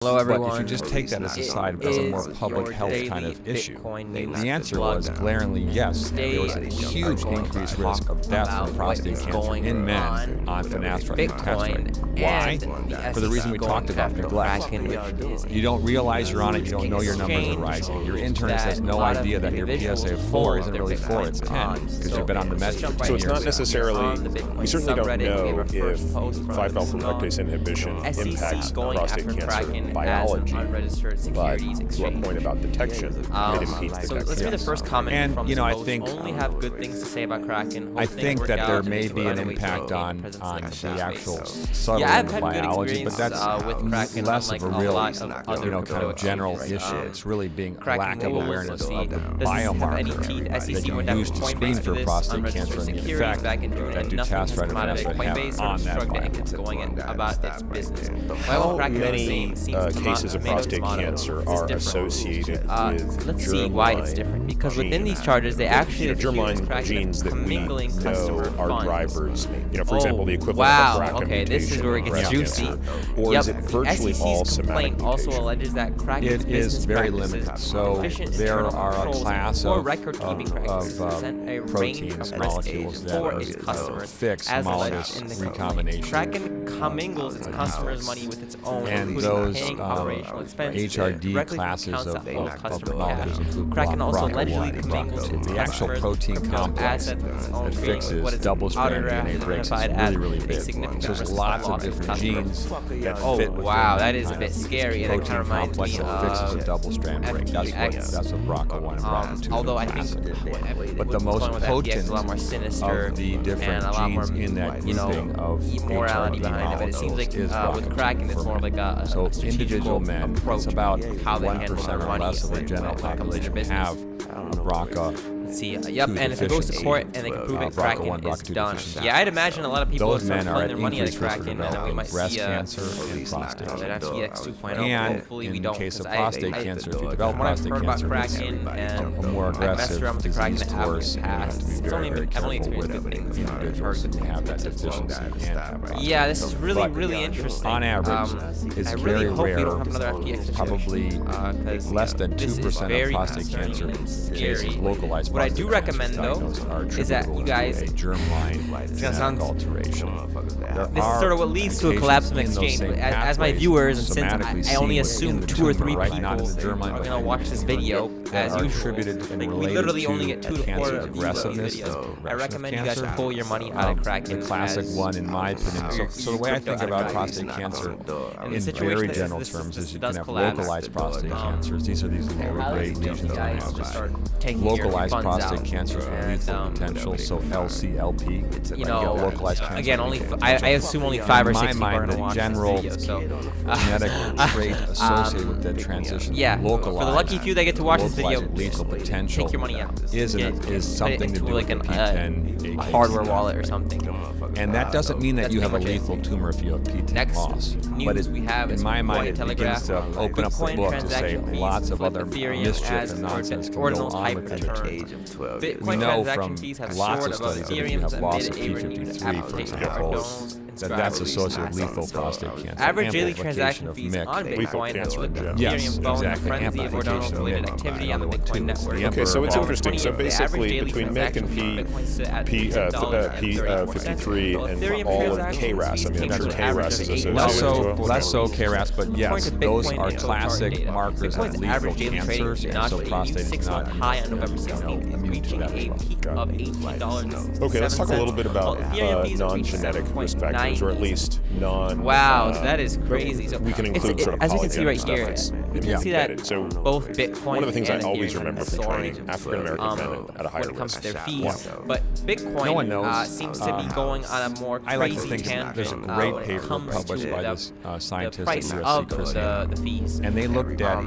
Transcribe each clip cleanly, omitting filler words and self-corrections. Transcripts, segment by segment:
Hello everyone. But if you just take that as a side as a more public health kind of issue, the answer was glaringly yes. There was a huge increased risk of death from prostate cancer in men on finasteride and castrate. Why? For the reason we talked about, neglect. You don't realize you're on it, you don't know your numbers are rising. Your internist has no idea that your PSA of 4 isn't really 4, it's 10, because you've been on the meds for 10 years. So it's not necessarily, we certainly don't know if 5-alpha reductase inhibition impacts prostate cancer biology, but to our point about detection, it impedes detection. So let's be the first comment and, from you know, I those think, who only have good things to say about Kraken. I think that there may be an impact on the actual subtle biology, but that's less of a real, kind of general issue. It's really being a lack of awareness of the biomarker that you use to screen for prostate cancer and the effect that dutasteride and finasteride have on that biomarker. How many cases of prostate cancer are associated with let's see why it's different. Because within these charges, they actually germline genes that we know are drivers. For example, the equivalent of a BRCA okay, this is where it gets juicy. Or is it virtually all SEC's somatic complaint also mutation? alleges that Kraken's It is very business limited. practices, So efficient there internal are a controls, class or of record-keeping practices present a range proteins, of molecules risk for that its customers, fix as alleged homologous in the recombination. Kraken commingles its customers' money with its own, And including those paying operational expenses HRD directly from classes accounts of that all customers molecules have. include Kraken also allegedly BRCA1, commingles its the actual customers' protein crypto complex assets with its own, that creating fixes what its double-strand auditor DNA breaks is identified as really a big. significant So there's risk lots of loss to different customers. genes that Oh fit within wow, that that is a kind bit of scary. That kind protein of reminds complex me that fixes a double-strand break. That's what BRCA1 and BRCA2 although I think but the most potent is a lot more sinister of the different and a lot more, genes in that you know, grouping of immorality HRD behind it. But it seems like molecules is with BRCA2 Kraken, it's more like a so strategical individual men, approach it's about how they handle 1% their or money less of the when general it comes to their population business. have a BRCA. Let's see, yep, and if it goes to court and they can prove it, Kraken BRCA1, is BRCA2 done. deficiency. Yeah, I'd imagine a lot of people would Those start men are pulling at their money out of increased risk for Kraken, and then we might developing breast see cancer and prostate that's cancer. EX 2.0. And Hopefully we in don't. case of 'Cause prostate cancer, if you develop from what I've prostate heard about cancer, it's Kraken and a more I've messed aggressive around with the Kraken disease app in course, the and you have past. to be It's very, only very I've only careful with experienced good things. individuals that have that deficiency and Yeah, this is really, But really interesting. on average, it's I really very hope we rare, don't have another FDA situation. probably less than 2% of prostate cancer cases, localized What I prostate do recommend, cancers though, diagnosed are is that you guys- attributable to a germline gonna genetic sound- alteration. This is sort of what leads to a collapse of exchange. As my viewers, and since I only assume 2 or 3 people are gonna watch this video, as usual, like we literally only get 2 to 4 of these videos. I recommend you guys pull your money out of Kraken. The classic one, in my opinion. So the way I think about prostate cancer, in very general terms, is you can have localized prostate cancers. These are these lower-grade lesions on average. Localized prostate cancers with lethal potential, so LCLP. You know, localized cancer. again, I assume only 5 or 6 people are in gonna my watch mind, this the video. So, genetic trait associated with that transition, yeah, localized, for the lucky few that get to watch this video, localized lethal potential take your money out. is something to do like with an, the P10 a hardware wallet or something. And that doesn't mean that That's you have a pretty much it. lethal tumor if you have P10 Next loss. news But it, we have is in my mind, it Bitcoin begins to Telegraph. open up the Bitcoin book to say transaction fees lots of flip other Ethereum mischief as and nonsense can go ordinals on hype within return. the age of 12. We Bitcoin know transaction from fees have lots soared of above studies that if you Ethereum's have loss of amid a renewed P53, for appetite example, that's associated with lethal prostate cancer. Average daily amplification transaction of fees MYC. on Bitcoin have flipped Yes, Ethereum following a exactly. frenzy of Amplification of ordinals-related MYC. activity on the Another one, Bitcoin too. network. Okay, so it's Over interesting. 20 So years, the average basically, daily between MYC and transaction Bitcoin sit at P53 and all of KRAS, I mean, I'm sure KRAS is associated with Less so KRAS, but yes, those are classic markers of Bitcoin's lethal average daily trading cancers, and notched so a new prostate is 6-month not high on November 16th, immune to reaching that a as well. peak of $18.67. Okay, let's talk a little bit about non-genetic risk factors, or at least non. Wow, so that is crazy. So we can include sort of as you can see right polygenic here, stuff you can that's see that embedded. So both Bitcoin one of the things I and always Ethereum remember have from soared, training African American men at a higher when it comes risk. to their fees. Yeah. But Bitcoin No one knows. seems to be going on a more I like to crazy think tangent there's a great when it paper comes published to by the this scientist at price USC, of Chris the fees. and they looked at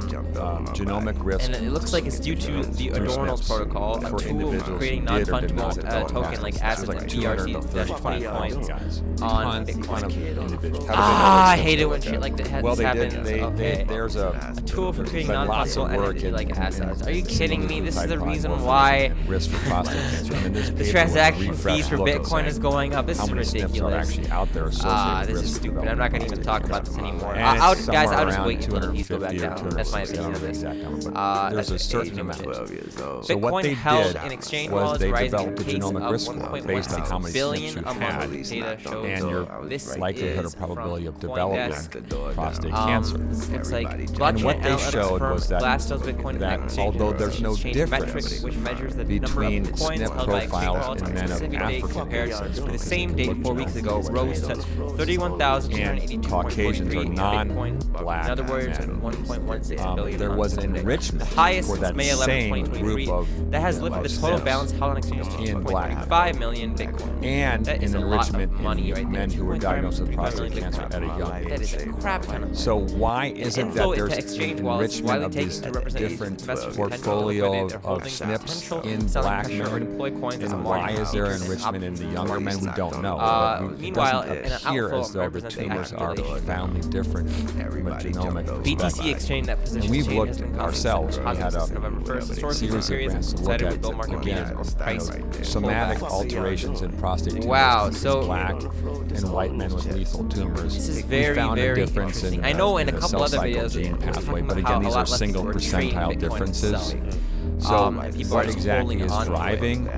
genomic risk. And it looks like it's due to the Adorno's SNPs protocol, a for tool individuals creating who did or did non-fungible not token like assets like and BRC-20 coins on Bitcoin. individuals. I hate it when shit like that Well, they happens. did. Okay. There's a a tool for creating non-fungible entity-like assets. Are you kidding me? This is the reason why risk for prostate cancer. The transaction fees for Bitcoin is going up. This is ridiculous. Actually out there this is stupid. I'm not going to even talk about this anymore. I'll just wait until the fees go back down. That's my opinion of this. There's a certain amount. So what they held in exchange was they rising developed a genomic risk score based on how many SNPs you had and your likelihood or probability of developing prostate cancer. It's like and what they showed was that although there's no difference between SNP profiles in men of African descent for the same date 4 weeks ago rose to 31,282 and Caucasians or non-black in other words, men, 1.16 billion. there was an enrichment the highest for since that May 11, same 2023 group of that has lifted the total balance held on exchange to in black 2.5 million Bitcoin. And that is an a lot enrichment of money in right men there. who were diagnosed with prostate cancer at a young age. That is a crap ton of So why is it that there's exchange an wallets, enrichment of these different portfolio of SNPs in black men? And why is there enrichment in the younger men? We don't know. Meanwhile, it doesn't appear as though the tumors are profoundly different from a genomic BTC perspective. exchange that position And we've looked ourselves. We had a series of grants to look at, again, somatic alterations in prostate tumors. Wow, so black and white men with lethal tumors. This is very, very interesting. I know in a couple other videos gene pathway, but again, these are single percentile differences. So what exactly is driving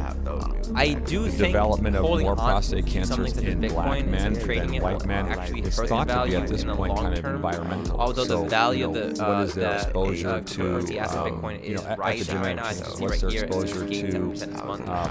I do the development of more prostate cancers in black men than white men is thought to be at this point kind of environmental. Although the value of the what is their exposure to Bitcoin is rising right now. What's their exposure to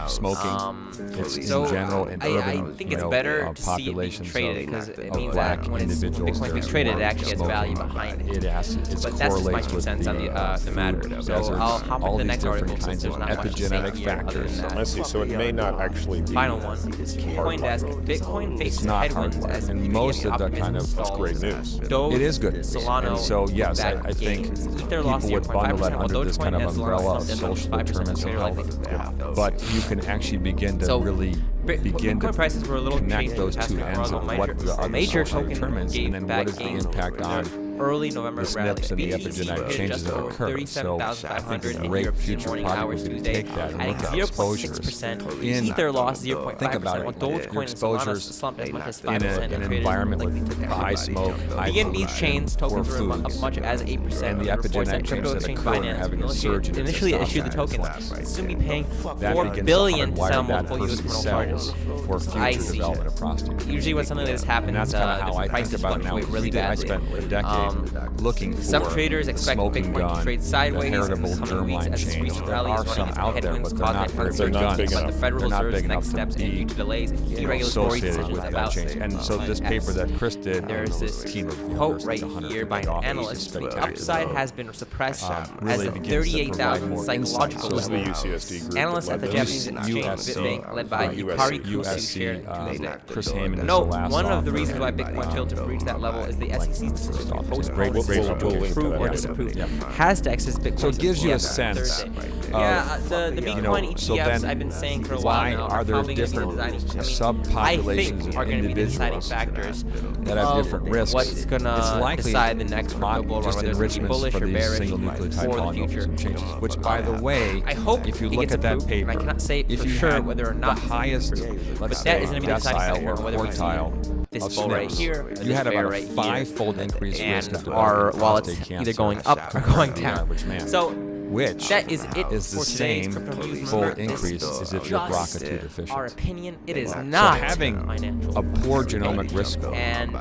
smoking? It's in general in urban populations of black individuals. Bitcoin is traded, it actually has value behind it. It But that's correlates just my 2 with cents on the matter. So I'll hop into the next article since there's not much to say epigenetic factors. I see. So it may not actually be. Final one. CoinDesk. Bitcoin faces not headwinds hardware, as and most of the kind of That's great news. it is good. Solano and so yes, I think people would bundle that under this kind of umbrella of social determinants of health. But you can actually begin to really begin to prices were a little connect those two ends of what are the major social token determinants and then what is the impact on early November the SNPs and the epigenetic changes that occur. So I think a great future project would be to take that and look at exposures in Ether lost 0.5%. think about it. Dogecoin Exposures slumped as much as 5% in an environment with high smoke, high BNB chains tokens were up foods, much as 8%. and the epigenetic changes that occur are having a surge in initially its issued the stock tokens. price. Soon be paying That $4 begins billion to hardwire settle that multiple US person's criminal cells charges. for I future see. development of prostate cancer. Usually when something like this happens, And that's kind of how I think prices about it now. fluctuate really I badly. spent a decade looking for Some traders expect smoking Bitcoin gun, to trade sideways the in heritable the coming weeks germline as this change. recent There rally is are running some into out there, headwinds but they're caused not by very big uncertainty guns. big about the enough. Federal They're not Reserve's big next enough steps to and be due to delays in key regulatory associated decisions with that about change. And so this paper that Chris did, there's this team of quote viewers, right like 150 here by an authors, analyst: is the spectacular. upside has been suppressed really as the begins to provide 38,000 more psychological insight. This is the level. UCSD group. Analysts at the that led Japanese this. exchange USC, Bitbank, led by Yukari Kusu, shared Tuesday. Chris Heyman is No, the last one of the author. reasons why Bitcoin failed to breach that level is the SEC's decision to postpone We'll link to approve that or later. disapprove. Has to access Bitcoin. So it gives you a Thursday. sense Yeah, the Bitcoin ETFs so then I've been saying for a why while now are there probably gonna be different designing- subpopulations I think of are going to be the deciding individuals factors that have different risks? What's going It's to likely decide the next not crypto bull run, just whether it's going to be enrichments bullish for or these bearish single nucleotide for the future. polymorphism changes, which, by the way, I hope if you it look gets at that approved, paper, and I cannot say if for you sure had whether or not the highest, let's that say, is going to be the deciding decile factor or on whether we're quartile going to see this of bull right SNPs, here, or you this had bear about a right here, five-fold increased risk and of our developing while it's prostate cancer either going up or going down. Average man. So which that is it is the for today's same crypto news. full Remember, increase this as if you're just BRCA2 deficient. our opinion. It is not So having financial. a poor genomic risk score And